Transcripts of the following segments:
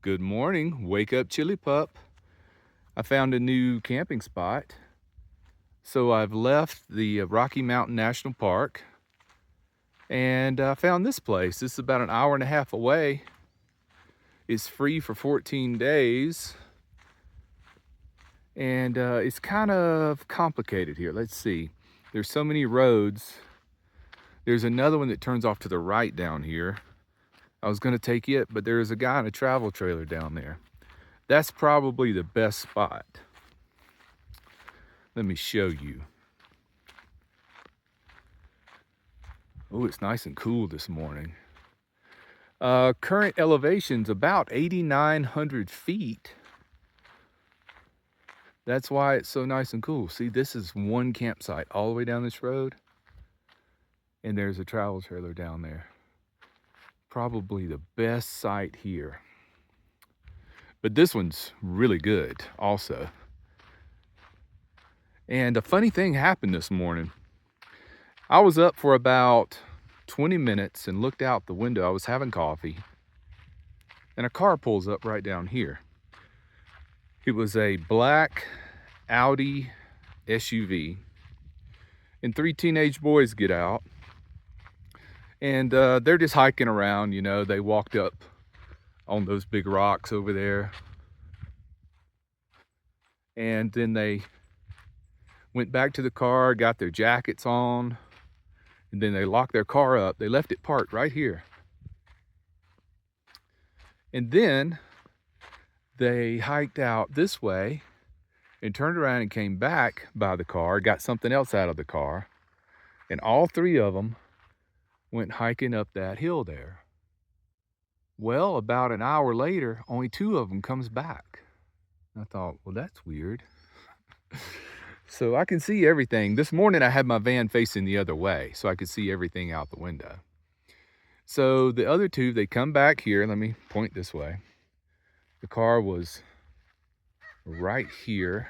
Good morning, wake up chili pup. I found a new camping spot. So I've left the Rocky Mountain National Park and I found this place. This is about an hour and a half away. It's free for 14 days. And it's kind of complicated here. Let's see. There's so many roads. There's another one that turns off to the right down here. I was gonna take it, but there's a guy in a travel trailer down there. That's probably the best spot. Let me show you. Oh, it's nice and cool this morning. Current elevation's about 8,900 feet. That's why it's so nice and cool. See, this is one campsite all the way down this road. And there's a travel trailer down there. Probably the best site here. But this one's really good also. And a funny thing happened this morning. I was up for about 20 minutes and looked out the window. I was having coffee. And a car pulls up right down here. It was a black Audi SUV. And three teenage boys get out. And they're just hiking around, you know. They walked up on those big rocks over there. And then they went back to the car, got their jackets on. And then they locked their car up. They left it parked right here. And then they hiked out this way and turned around and came back by the car, got something else out of the car. And all three of them went hiking up that hill there. Well, about an hour later, only two of them comes back. I thought, well, that's weird. So I can see everything. This morning I had my van facing the other way, so I could see everything out the window. So the other two, they come back here. Let me point this way. The car was right here.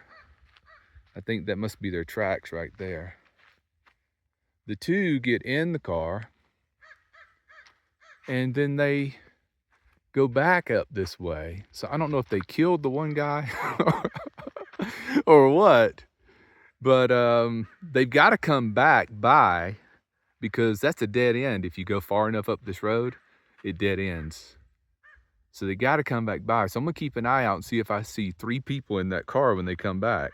I think that must be their tracks right there. The two get in the car and then they go back up this way. So I don't know if they killed the one guy or what, but they've got to come back by, because that's a dead end. If you go far enough up this road, it dead ends. So they got to come back by. So I'm gonna keep an eye out and see if I see three people in that car when they come back.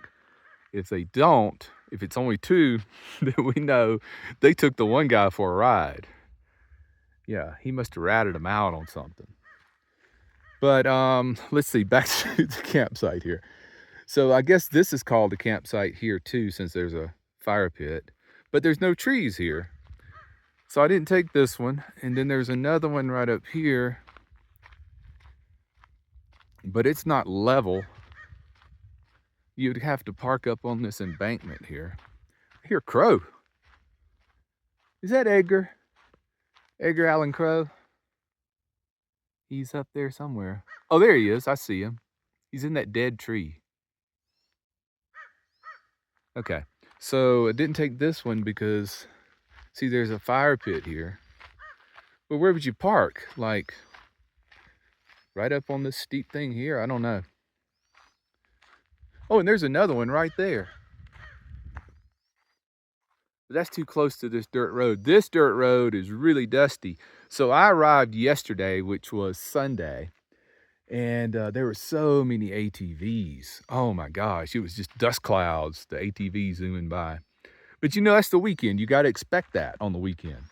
If they don't, if it's only two, then we know they took the one guy for a ride. Yeah, he must have ratted him out on something. But let's see, back to the campsite here. So I guess this is called a campsite here too, since there's a fire pit, but there's no trees here. So I didn't take this one. And then there's another one right up here, but it's not level. You'd have to park up on this embankment here. I hear crow. Is that Edgar? Edgar Allan Crow? He's up there somewhere. Oh, there he is. I see him. He's in that dead tree. Okay, so I didn't take this one because, see, there's a fire pit here. But where would you park? Like, right up on this steep thing here? I don't know. Oh, and there's another one right there. But that's too close to this dirt road. This dirt road is really dusty. So I arrived yesterday, which was Sunday, and there were so many ATVs. Oh my gosh, it was just dust clouds, the ATVs zooming by. But you know, that's the weekend. You got to expect that on the weekend.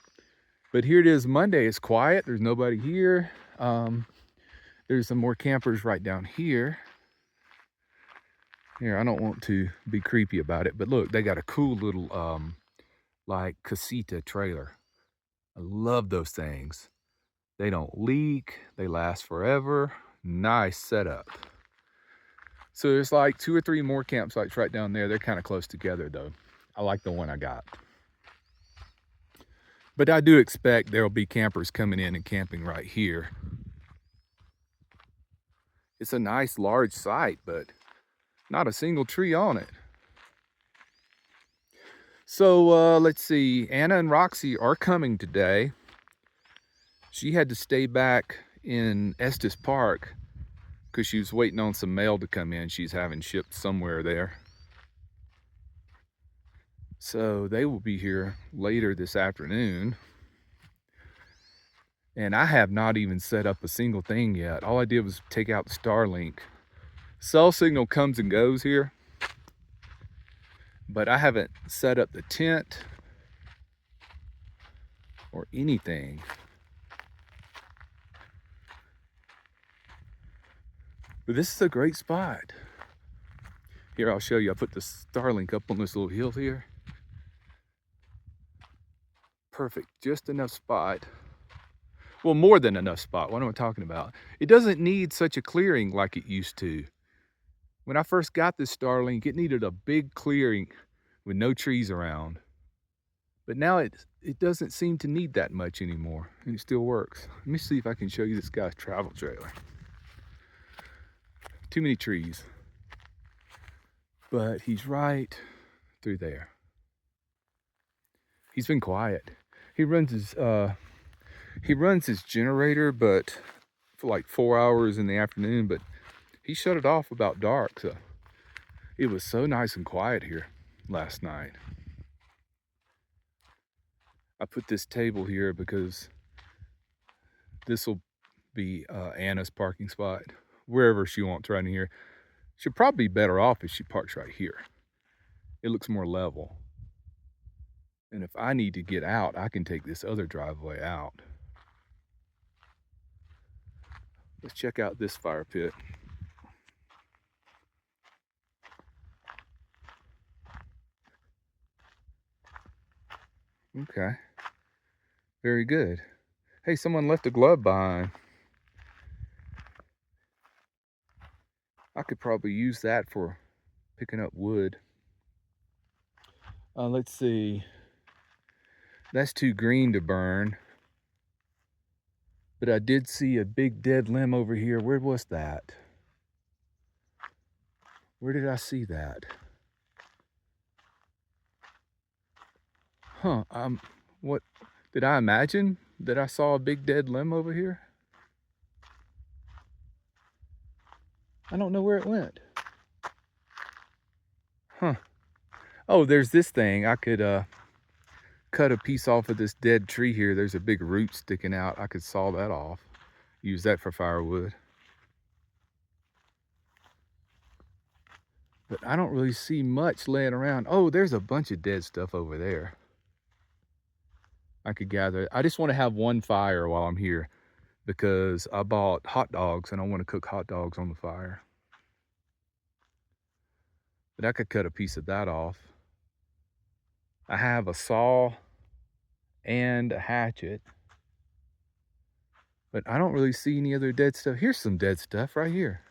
But here it is Monday. It's quiet. There's nobody here. There's some more campers right down here. Here, I don't want to be creepy about it, but look, they got a cool little like casita trailer. I love those things. They don't leak, they last forever. Nice setup. So there's like 2 or 3 more campsites right down there. They're kind of close together though. I like the one I got. But I do expect there'll be campers coming in and camping right here. It's a nice large site, but not a single tree on it. So let's see, Anna and Roxy are coming today. She had to stay back in Estes Park because she was waiting on some mail to come in. She's having shipped somewhere there. So they will be here later this afternoon. And I have not even set up a single thing yet. All I did was take out the Starlink. Cell signal comes and goes here, but I haven't set up the tent or anything. But this is a great spot. Here, I'll show you. I put the Starlink up on this little hill here. Perfect, just enough spot. Well, more than enough spot. What am I talking about? It doesn't need such a clearing like it used to. When I first got this Starlink, it needed a big clearing with no trees around. But now it doesn't seem to need that much anymore, and it still works. Let me see if I can show you this guy's travel trailer. Too many trees. But he's right through there. He's been quiet. He runs his generator, but for like 4 hours in the afternoon, but he shut it off about dark. So it was so nice and quiet here last night. I put this table here because this will be Anna's parking spot, wherever she wants right in here. She'll probably be better off if she parks right here. It looks more level. And if I need to get out, I can take this other driveway out. Let's check out this fire pit. Okay, very good. Hey, someone left a glove behind. I could probably use that for picking up wood. Let's see. That's too green to burn. But I did see a big dead limb over here. Where was that? Where did I see that? Huh, what, did I imagine that I saw a big dead limb over here? I don't know where it went. Huh. Oh, there's this thing. I could cut a piece off of this dead tree here. There's a big root sticking out. I could saw that off. Use that for firewood. But I don't really see much laying around. Oh, there's a bunch of dead stuff over there. I could gather. I just want to have one fire while I'm here because I bought hot dogs and I want to cook hot dogs on the fire. But I could cut a piece of that off. I have a saw and a hatchet. But I don't really see any other dead stuff. Here's some dead stuff right here.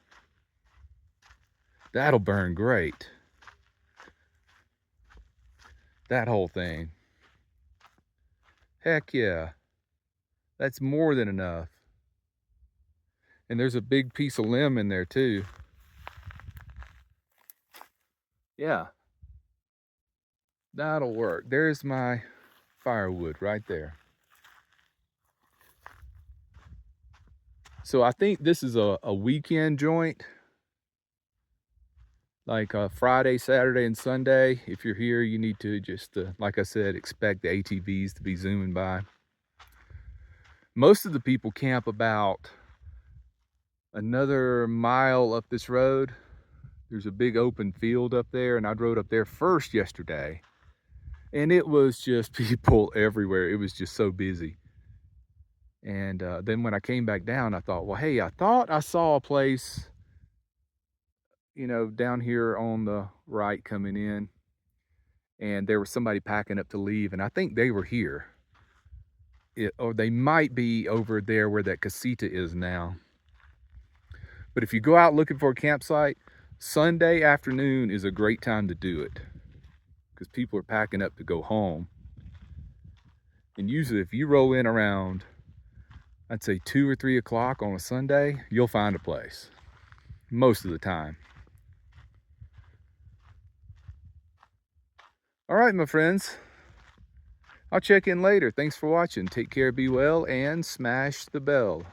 That'll burn great. That whole thing. Heck yeah. That's more than enough. And there's a big piece of limb in there too. Yeah. That'll work. There's my firewood right there. So I think this is a weekend joint. Like Friday, Saturday, and Sunday. If you're here, you need to just, like I said, expect the ATVs to be zooming by. Most of the people camp about another mile up this road. There's a big open field up there, and I rode up there first yesterday. And it was just people everywhere. It was just so busy. And then when I came back down, I thought, well, hey, I thought I saw a place, you know, down here on the right coming in. And there was somebody packing up to leave, and I think they were here. Or they might be over there where that casita is now. But if you go out looking for a campsite, Sunday afternoon is a great time to do it because people are packing up to go home. And usually if you roll in around, I'd say 2 or 3 o'clock on a Sunday, you'll find a place most of the time. All right, my friends, I'll check in later. Thanks for watching. Take care, be well, and smash the bell.